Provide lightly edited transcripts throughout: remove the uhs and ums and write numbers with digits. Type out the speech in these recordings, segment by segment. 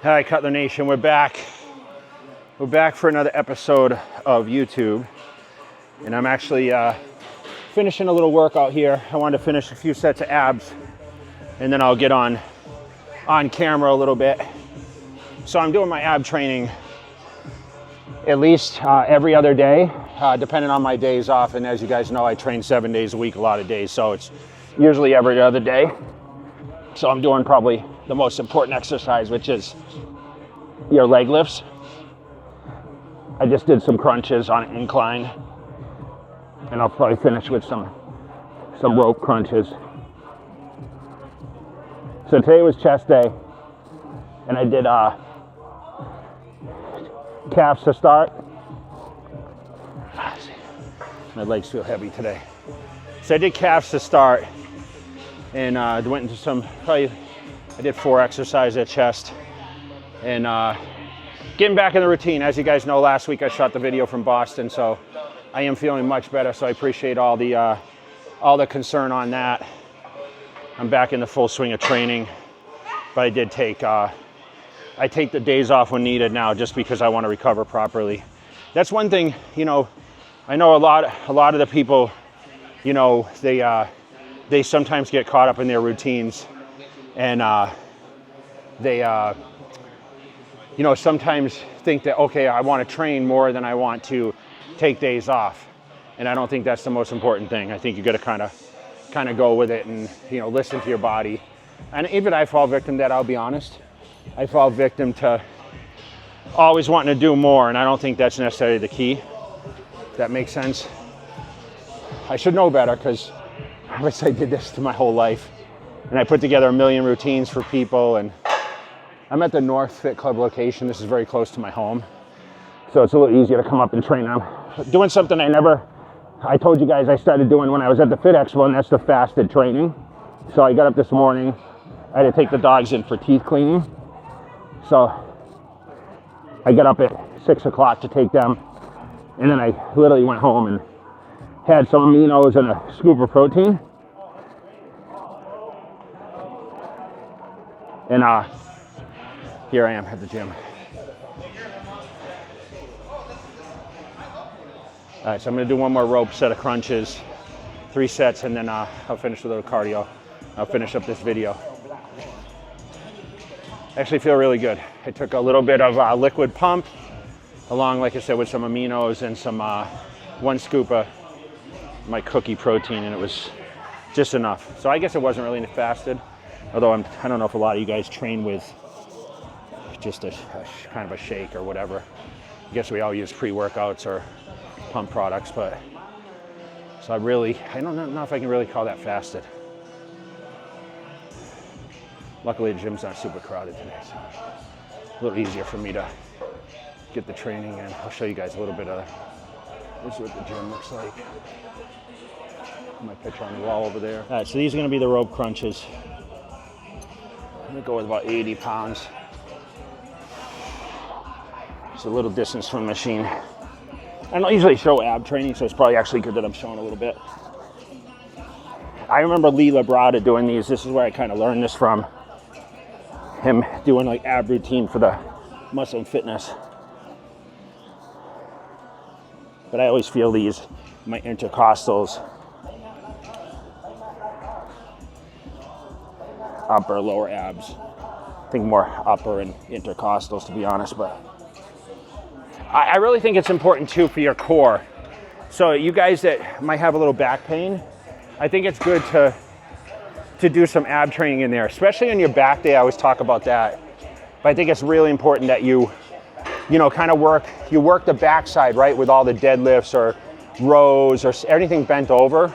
Hi, Cutler Nation. We're back. We're back for another episode of YouTube. And I'm actually finishing a little workout here. I wanted to finish a few sets of abs, and then I'll get on camera a little bit. So I'm doing my ab training at least every other day, depending on my days off. And as you guys know, I train 7 days a week, a lot of days. So it's usually every other day. So I'm doing probably the most important exercise, which is your leg lifts. I just did some crunches on an incline, and I'll probably finish with some rope crunches. So today was chest day, and I did calves to start. My legs feel heavy today. So I did calves to start, and went into I did 4 exercises at chest, and getting back in the routine. As you guys know, last week I shot the video from Boston, so I am feeling much better. So I appreciate all the concern on that. I'm back in the full swing of training, but I did take I take the days off when needed now, just because I want to recover properly. That's one thing, you know. I know a lot of the people, you know, they sometimes get caught up in their routines, and they you know, sometimes think that, okay, I want to train more than I want to take days off. And I don't think that's the most important thing. I think you got to kind of go with it and, you know, listen to your body. And even I fall victim to that, I'll be honest. I fall victim to always wanting to do more, and I don't think that's necessarily the key. If that makes sense. I should know better, because I wish I did this to my whole life. And I put together a million routines for people, and I'm at the North Fit Club location. This is very close to my home, so it's a little easier to come up and train. I'm doing something I told you guys I started doing when I was at the Fit Expo, and that's the fasted training. So I got up this morning. I had to take the dogs in for teeth cleaning. So I got up at 6 o'clock to take them, and then I literally went home and had some aminos and a scoop of protein. And here I am at the gym. All right, so I'm gonna do one more rope set of crunches, 3 sets, and then I'll finish with a little cardio. I'll finish up this video. I actually feel really good. I took a little bit of liquid pump, along, like I said, with some aminos and some 1 scoop of my cookie protein, and it was just enough. So I guess it wasn't really fasted, although I don't know if a lot of you guys train with just a kind of a shake or whatever. I guess we all use pre-workouts or pump products, but so I don't know if I can really call that fasted. Luckily the gym's not super crowded today, so a little easier for me to get the training in. I'll show you guys a little bit of this is what the gym looks like. My picture on the wall over there. All right, so these are gonna be the rope crunches. I'm gonna go with about 80 pounds. It's a little distance from the machine. I don't usually show ab training, so it's probably actually good that I'm showing a little bit. I remember Lee Labrada doing these. This is where I kind of learned this from. Him doing like ab routine for the Muscle and Fitness. But I always feel these, my intercostals, upper, lower abs. I think more upper and intercostals, to be honest, but I really think it's important too for your core. So you guys that might have a little back pain, I think it's good to do some ab training in there, especially on your back day. I always talk about that, but I think it's really important that you know, kind of work the backside, right, with all the deadlifts or rows or anything bent over,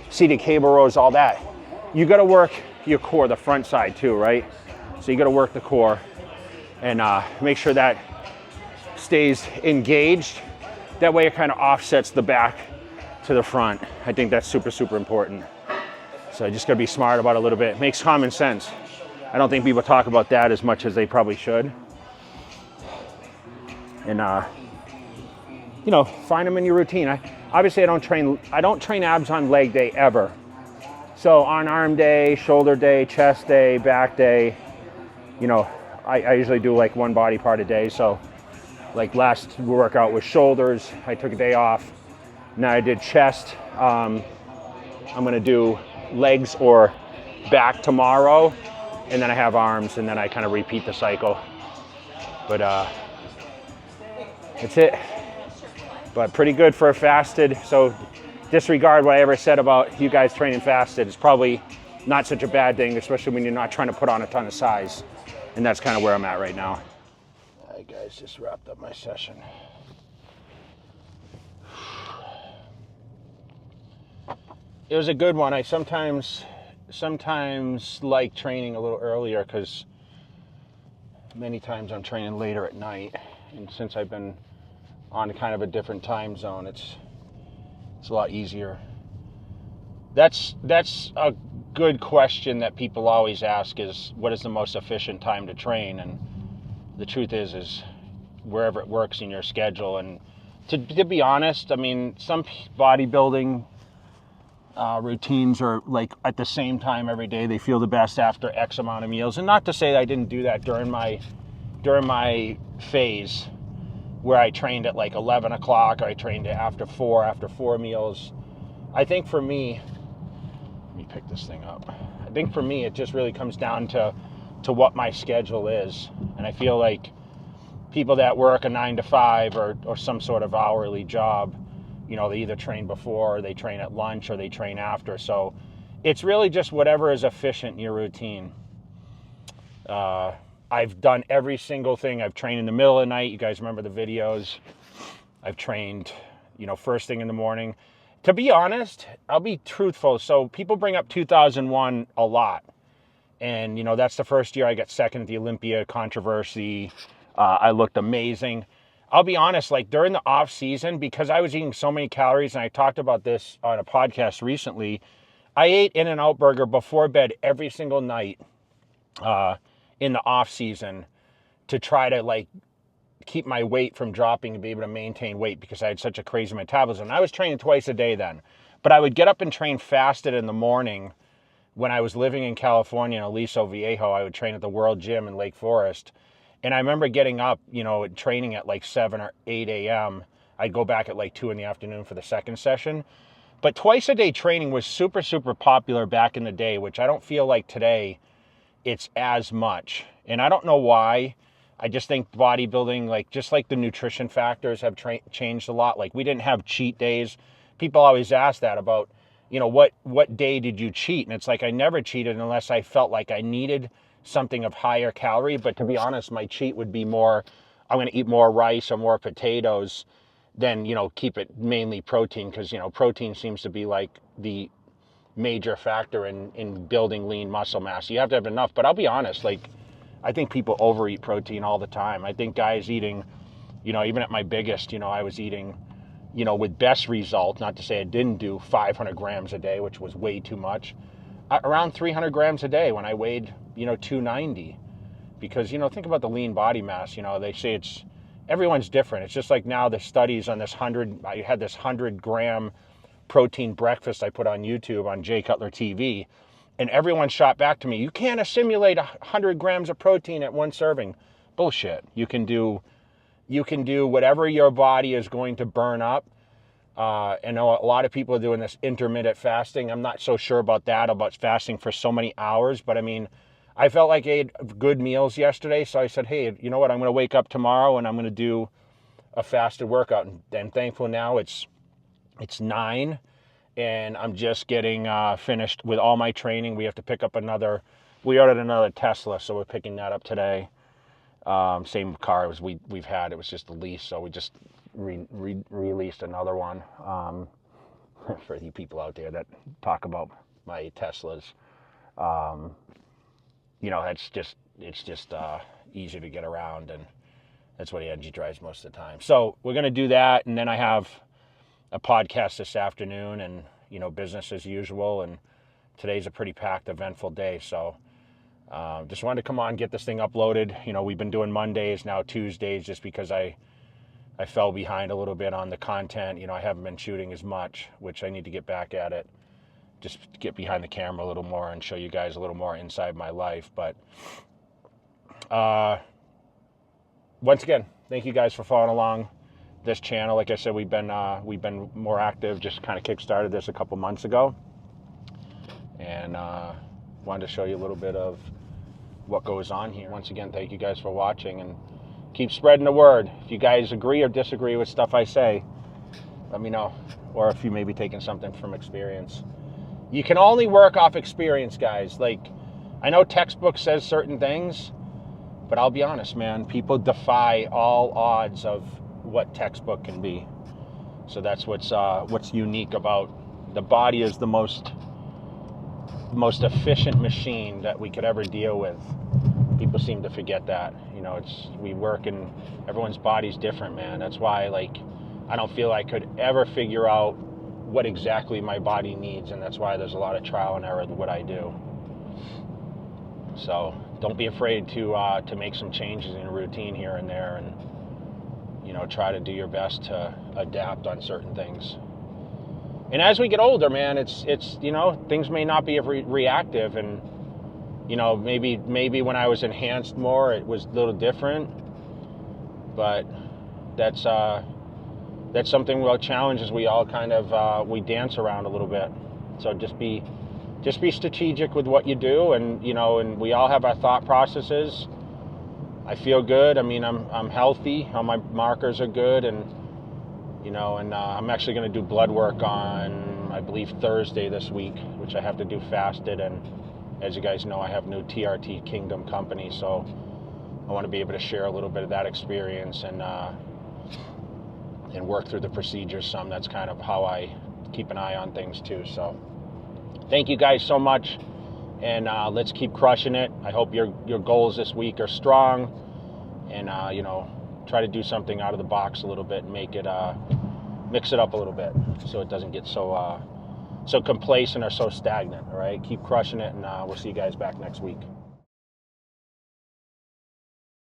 seated cable rows, all that. You got to work your core, the front side too, right? So you got to work the core and make sure that stays engaged. That way it kind of offsets the back to the front. I think that's super, super important. So I just gotta be smart about it a little bit. It makes common sense. I don't think people talk about that as much as they probably should. And you know, find them in your routine. Obviously I don't train abs on leg day ever. So on arm day, shoulder day, chest day, back day, you know, I usually do like one body part a day. So like last workout was shoulders. I took a day off. Now I did chest. I'm gonna do legs or back tomorrow, and then I have arms, and then I kind of repeat the cycle. But that's it. But pretty good for a fasted. So disregard what I ever said about you guys training fasted. It's probably not such a bad thing, especially when you're not trying to put on a ton of size. And that's kind of where I'm at right now. All right, guys, just wrapped up my session. It was a good one. I sometimes like training a little earlier because many times I'm training later at night. And since I've been on kind of a different time zone, it's a lot easier. That's a good question that people always ask is, what is the most efficient time to train? And the truth is wherever it works in your schedule. And to be honest, I mean, some bodybuilding routines are like at the same time every day. They feel the best after X amount of meals. And not to say that I didn't do that during my phase where I trained at like 11 o'clock, or I trained after four meals. I think for me, let me pick this thing up. I think for me, it just really comes down to what my schedule is. And I feel like people that work a 9 to 5 or some sort of hourly job, you know, they either train before, or they train at lunch, or they train after. So it's really just whatever is efficient in your routine. I've done every single thing. I've trained in the middle of the night. You guys remember the videos. I've trained, you know, first thing in the morning. To be honest, I'll be truthful. So people bring up 2001 a lot. And, you know, that's the first year I got second at the Olympia controversy. I looked amazing. I'll be honest, like during the off season, because I was eating so many calories, and I talked about this on a podcast recently, I ate In-N-Out Burger before bed every single night in the off season to try to like keep my weight from dropping and be able to maintain weight because I had such a crazy metabolism. I was training twice a day then, but I would get up and train fasted in the morning. When I was living in California in Aliso Viejo, I would train at the World Gym in Lake Forest. And I remember getting up, you know, training at like 7 or 8 a.m. I'd go back at like 2 in the afternoon for the second session. But twice a day training was super, super popular back in the day, which I don't feel like today it's as much. And I don't know why. I just think bodybuilding, like just like the nutrition factors have changed a lot. Like we didn't have cheat days. People always ask that about, you know, what day did you cheat? And it's like I never cheated unless I felt like I needed something of higher calorie. But to be honest, my cheat would be more, I'm going to eat more rice or more potatoes than, you know, keep it mainly protein, because, you know, protein seems to be like the major factor in building lean muscle mass. You have to have enough. But I'll be honest, like I think people overeat protein all the time. I think guys eating, you know, even at my biggest, you know, I was eating, you know, with best result, not to say I didn't do 500 grams a day, which was way too much, around 300 grams a day when I weighed, you know, 290. Because, you know, think about the lean body mass. You know, they say everyone's different. It's just like now the studies on this I had this 100-gram protein breakfast I put on YouTube on Cutler TV, and everyone shot back to me, you can't assimilate 100 grams of protein at one serving. Bullshit. You can do whatever your body is going to burn up. I know a lot of people are doing this intermittent fasting. I'm not so sure about fasting for so many hours, but I mean, I felt like I ate good meals yesterday, so I said, hey, you know what, I'm going to wake up tomorrow and I'm going to do a fasted workout. And thankful now it's 9, and I'm just getting finished with all my training. We have to pick up we ordered another Tesla, so we're picking that up today. Same car as we've had. It was just a lease, so we just released another one. For you people out there that talk about my Teslas, you know, it's just easier to get around, and that's what Angie drives most of the time. So we're gonna do that, and then I have a podcast this afternoon, and, you know, business as usual. And today's a pretty packed, eventful day. So just wanted to come on, get this thing uploaded. You know, we've been doing Mondays, now Tuesdays, just because I fell behind a little bit on the content. You know, I haven't been shooting as much, which I need to get back at it. Just get behind the camera a little more and show you guys a little more inside my life. But Once again, thank you guys for following along this channel. Like I said, we've been more active, just kind of kick-started this a couple months ago. And wanted to show you a little bit of what goes on here. Once again, thank you guys for watching, and keep spreading the word. If you guys agree or disagree with stuff I say, let me know. Or if you may be taking something from experience. You can only work off experience, guys. Like, I know textbook says certain things, but I'll be honest, man, people defy all odds of what textbook can be. So that's what's unique about the body. Is the most efficient machine that we could ever deal with. People seem to forget that. You know, we work and everyone's body's different, man. That's why, like, I don't feel I could ever figure out what exactly my body needs, and that's why there's a lot of trial and error in what I do. So don't be afraid to make some changes in your routine here and there, and, you know, try to do your best to adapt on certain things. And as we get older, man, it's you know, things may not be reactive, and, you know, maybe when I was enhanced more, it was a little different, but that's something about challenges we all kind of we dance around a little bit. So just be strategic with what you do, and, you know, and we all have our thought processes. I feel good. I mean, I'm healthy. All my markers are good, and, you know, and I'm actually going to do blood work on, I believe, Thursday this week, which I have to do fasted. And as you guys know, I have new TRT Kingdom company, so I want to be able to share a little bit of that experience and work through the procedures some. That's kind of how I keep an eye on things too. So thank you guys so much, and let's keep crushing it. I hope your goals this week are strong, and you know, try to do something out of the box a little bit and make it mix it up a little bit so it doesn't get so complacent or so stagnant. All right, keep crushing it, and we'll see you guys back next week.